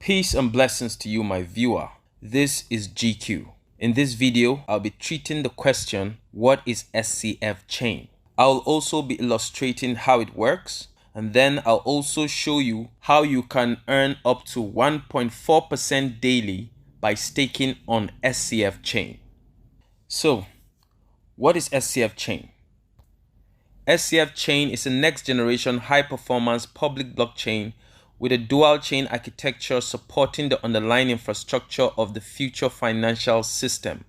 Peace and blessings to you, my viewer. This is GQ. In this video, I'll be treating the question, what is SCF chain? I'll also be illustrating how it works, and then I'll also show you how you can earn up to 1.4% daily by staking on SCF chain. So, what is SCF chain? SCF chain is a next generation high performance public blockchain with a dual chain architecture supporting the underlying infrastructure of the future financial system,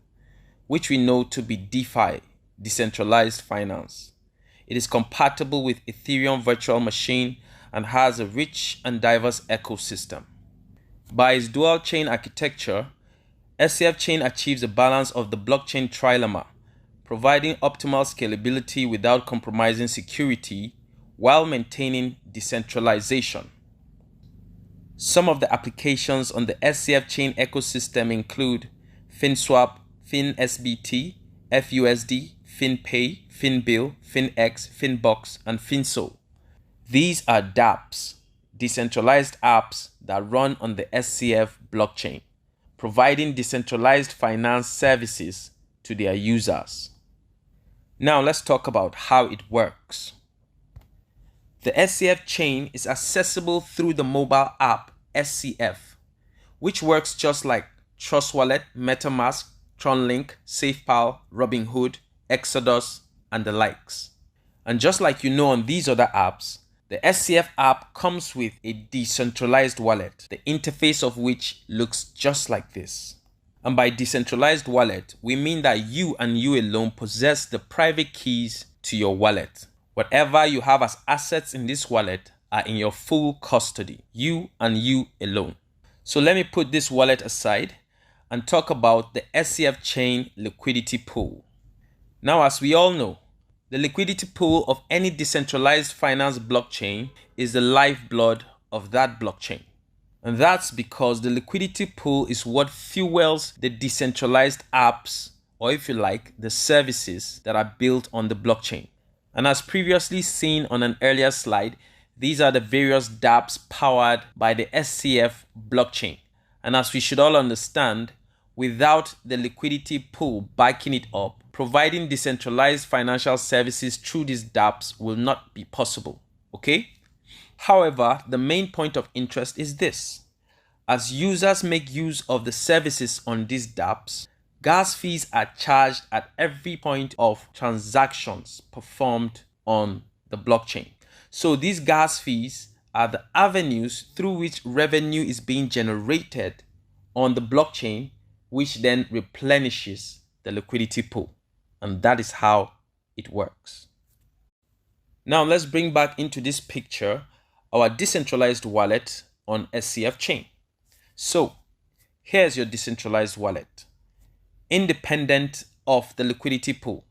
which we know to be DeFi, decentralized finance. It is compatible with Ethereum virtual machine and has a rich and diverse ecosystem. By its dual chain architecture, SCF chain achieves a balance of the blockchain trilemma, providing optimal scalability without compromising security while maintaining decentralization. Some of the applications on the SCF chain ecosystem include FinSwap, FinSBT, FUSD, FinPay, FinBill, FinX, FinBox, and FinSol. These are dApps, decentralized apps that run on the SCF blockchain, providing decentralized finance services to their users. Now let's talk about how it works. The SCF chain is accessible through the mobile app SCF, which works just like Trust Wallet, MetaMask, TronLink, SafePal, Robinhood, Exodus, and the likes. And just like you know on these other apps, the SCF app comes with a decentralized wallet, the interface of which looks just like this. And by decentralized wallet, we mean that you and you alone possess the private keys to your wallet. Whatever you have as assets in this wallet are in your full custody, you and you alone. So let me put this wallet aside and talk about the SCF chain liquidity pool. Now, as we all know, the liquidity pool of any decentralized finance blockchain is the lifeblood of that blockchain. And that's because the liquidity pool is what fuels the decentralized apps, or if you like, the services that are built on the blockchain. And as previously seen on an earlier slide, these are the various dApps powered by the SCF blockchain. And as we should all understand, without the liquidity pool backing it up, providing decentralized financial services through these dApps will not be possible. Okay? However, the main point of interest is this. As users make use of the services on these dApps, gas fees are charged at every point of transactions performed on the blockchain. So these gas fees are the avenues through which revenue is being generated on the blockchain, which then replenishes the liquidity pool. And that is how it works. Now let's bring back into this picture our decentralized wallet on SCF chain. So here's your decentralized wallet, independent of the liquidity pool.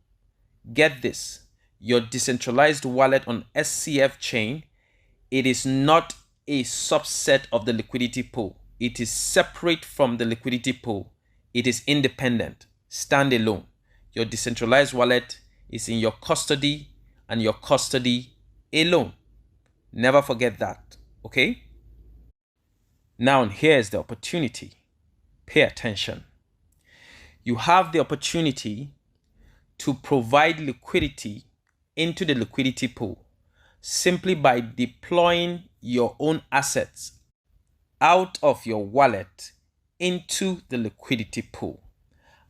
Get this, your decentralized wallet on SCF chain, it is not a subset of the liquidity pool. It is separate from the liquidity pool. It is independent, standalone. Your decentralized wallet is in your custody and your custody alone. Never forget that, okay? Now here's the opportunity. Pay attention. You have the opportunity to provide liquidity into the liquidity pool simply by deploying your own assets out of your wallet into the liquidity pool.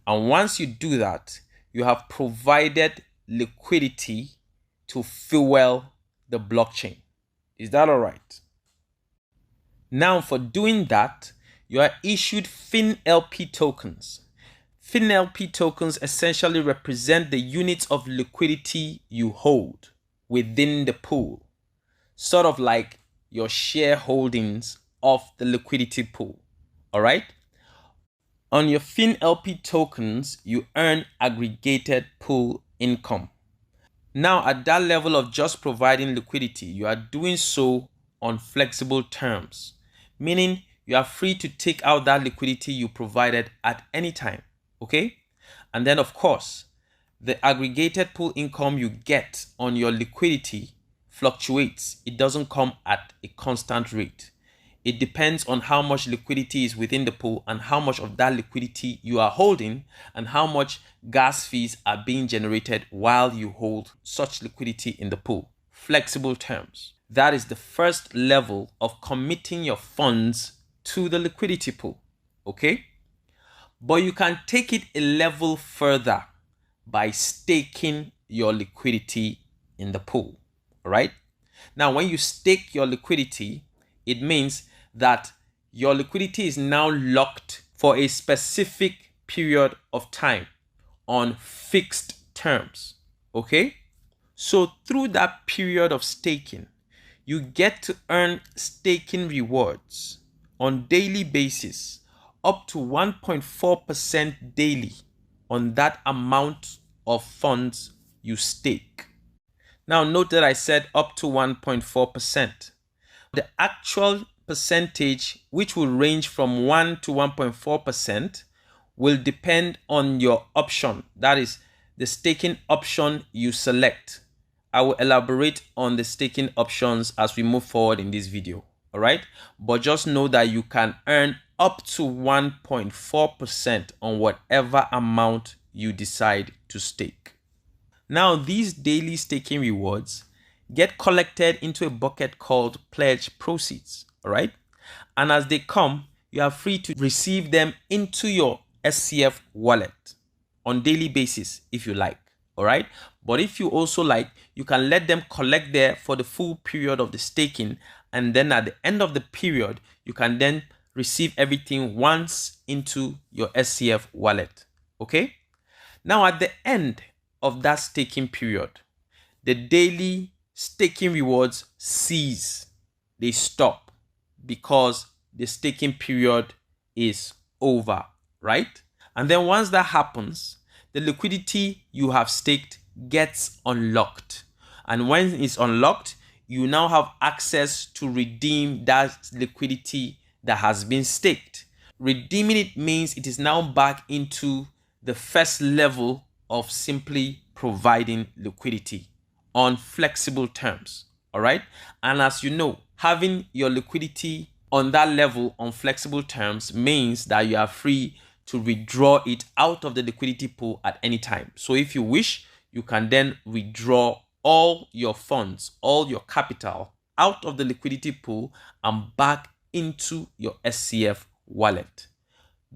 And once you do that, you have provided liquidity to fuel the blockchain. Is that all right? Now, for doing that, you are issued FinLP tokens. FinLP tokens essentially represent the units of liquidity you hold within the pool, sort of like your shareholdings of the liquidity pool. All right? On your FinLP tokens, you earn aggregated pool income. Now, at that level of just providing liquidity, you are doing so on flexible terms, meaning you are free to take out that liquidity you provided at any time. Okay? And then, of course, the aggregated pool income you get on your liquidity fluctuates. It doesn't come at a constant rate. It depends on how much liquidity is within the pool and how much of that liquidity you are holding and how much gas fees are being generated while you hold such liquidity in the pool. Flexible terms. That is the first level of committing your funds to the liquidity pool. Okay? But you can take it a level further by staking your liquidity in the pool. All right? Now, when you stake your liquidity, it means that your liquidity is now locked for a specific period of time on fixed terms. Okay? So through that period of staking, you get to earn staking rewards on daily basis up to 1.4% daily on that amount of funds you stake. Now note that I said up to 1.4%. The actual percentage, which will range from 1 to 1.4%, will depend on your option. That is the staking option you select. I will elaborate on the staking options as we move forward in this video. All right. But just know that you can earn up to 1.4% on whatever amount you decide to stake. Now, these daily staking rewards get collected into a bucket called pledge proceeds. All right. And as they come, you are free to receive them into your SCF wallet on daily basis if you like. All right. But if you also like, you can let them collect there for the full period of the staking. And then at the end of the period, you can then receive everything once into your SCF wallet. Okay. Now, at the end of that staking period, the daily staking rewards cease. They stop because the staking period is over, right? And then once that happens, the liquidity you have staked gets unlocked. And when it's unlocked, you now have access to redeem that liquidity that has been staked. Redeeming it means it is now back into the first level of simply providing liquidity on flexible terms. All right. And as you know, having your liquidity on that level on flexible terms means that you are free to withdraw it out of the liquidity pool at any time. So if you wish, you can then withdraw all your funds, all your capital out of the liquidity pool and back into your SCF wallet.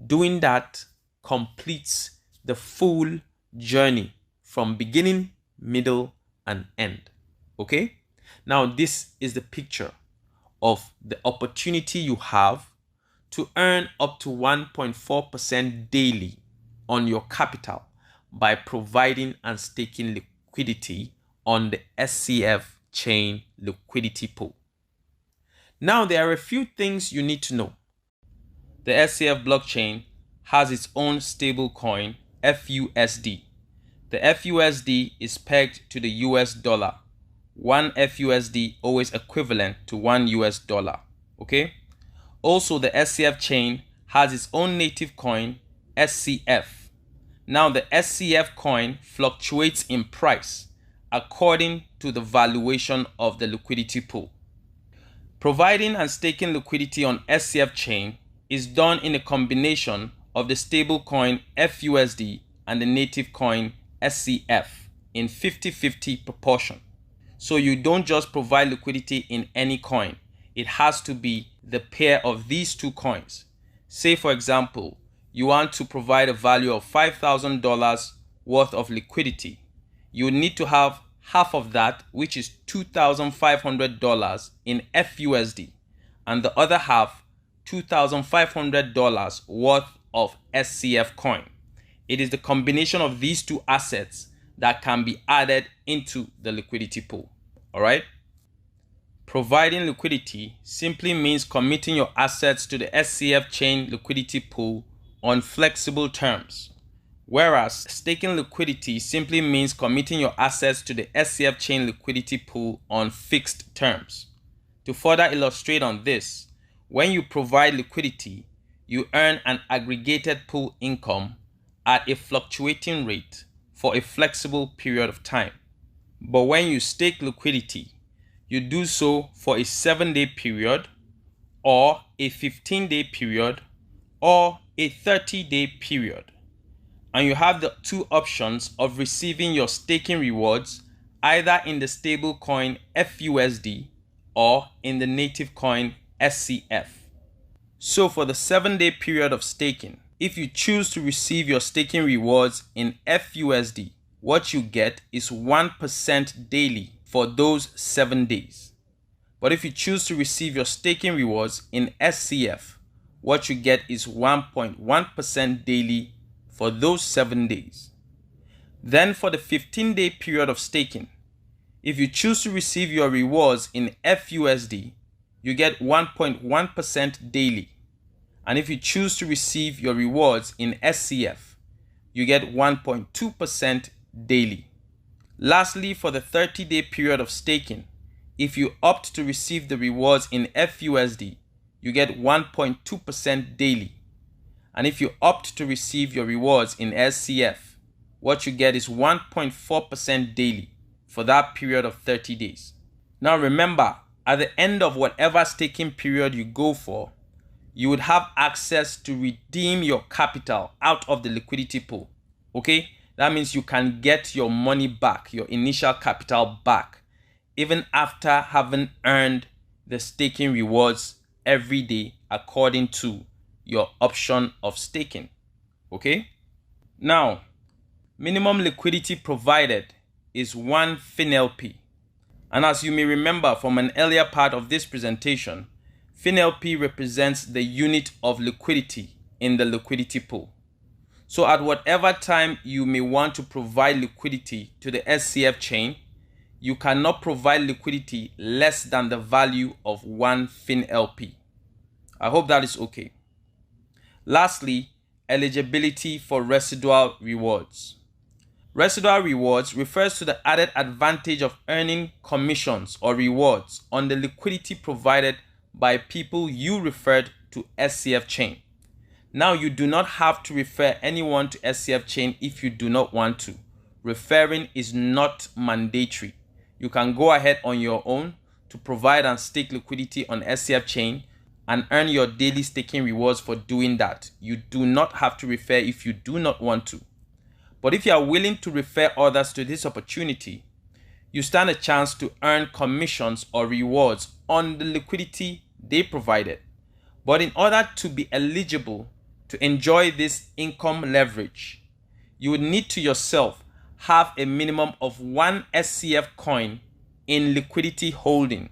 Doing that completes the full journey from beginning, middle, and end. Okay? Now, this is the picture of the opportunity you have to earn up to 1.4% daily on your capital by providing and staking liquidity on the SCF chain liquidity pool. Now, there are a few things you need to know. The SCF blockchain has its own stable coin, FUSD. The FUSD is pegged to the US dollar. One FUSD always equivalent to $1. Okay? Also, the SCF chain has its own native coin, SCF. Now, the SCF coin fluctuates in price according to the valuation of the liquidity pool. Providing and staking liquidity on SCF chain is done in a combination of the stable coin FUSD and the native coin SCF in 50-50 proportion. So you don't just provide liquidity in any coin. It has to be the pair of these two coins. Say, for example, you want to provide a value of $5,000 worth of liquidity. You need to have half of that, which is $2,500 in FUSD, and the other half, $2,500 worth of SCF coin. It is the combination of these two assets that can be added into the liquidity pool. All right. Providing liquidity simply means committing your assets to the SCF chain liquidity pool on flexible terms, whereas staking liquidity simply means committing your assets to the SCF chain liquidity pool on fixed terms. To further illustrate on this, when you provide liquidity, you earn an aggregated pool income at a fluctuating rate for a flexible period of time. But when you stake liquidity, you do so for a 7-day period or a 15-day period, or a 30-day period. And you have the two options of receiving your staking rewards either in the stablecoin FUSD or in the native coin SCF. So for the 7-day period of staking, if you choose to receive your staking rewards in FUSD, what you get is 1% daily for those 7 days. But if you choose to receive your staking rewards in SCF, what you get is 1.1% daily for those 7 days. Then for the 15-day period of staking, if you choose to receive your rewards in FUSD, you get 1.1% daily. And if you choose to receive your rewards in SCF, you get 1.2% daily. Lastly, for the 30-day period of staking, if you opt to receive the rewards in FUSD, you get 1.2% daily. And if you opt to receive your rewards in SCF, what you get is 1.4% daily for that period of 30 days. Now remember, at the end of whatever staking period you go for, you would have access to redeem your capital out of the liquidity pool. Okay? That means you can get your money back, your initial capital back, even after having earned the staking rewards every day according to your option of staking. Okay? Now, minimum liquidity provided is 1 FinLP. And as you may remember from an earlier part of this presentation, FinLP represents the unit of liquidity in the liquidity pool. So at whatever time you may want to provide liquidity to the SCF chain, you cannot provide liquidity less than the value of 1 FinLP. I hope that is okay. Lastly, eligibility for residual rewards. Residual rewards refers to the added advantage of earning commissions or rewards on the liquidity provided by people you referred to SCF chain. Now, you do not have to refer anyone to SCF chain if you do not want to. Referring is not mandatory. You can go ahead on your own to provide and stake liquidity on SCF chain and earn your daily staking rewards for doing that. You do not have to refer if you do not want to. But if you are willing to refer others to this opportunity, you stand a chance to earn commissions or rewards on the liquidity they provided. But in order to be eligible to enjoy this income leverage, you would need to yourself have a minimum of 1 SCF coin in liquidity holding.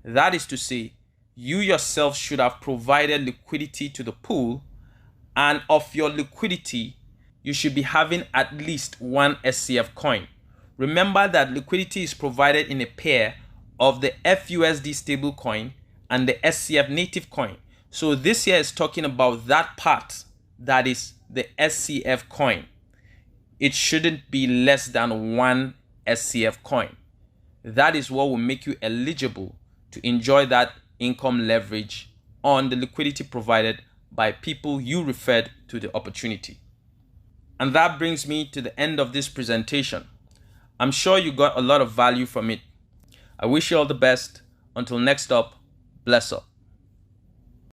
That is to say, you yourself should have provided liquidity to the pool, and of your liquidity, you should be having at least 1 SCF coin. Remember that liquidity is provided in a pair of the FUSD stablecoin and the SCF native coin. So this here is talking about that part that is the SCF coin. It shouldn't be less than 1 SCF coin. That is what will make you eligible to enjoy that income leverage on the liquidity provided by people you referred to the opportunity. And that brings me to the end of this presentation. I'm sure you got a lot of value from it. I wish you all the best. Until next up, bless up.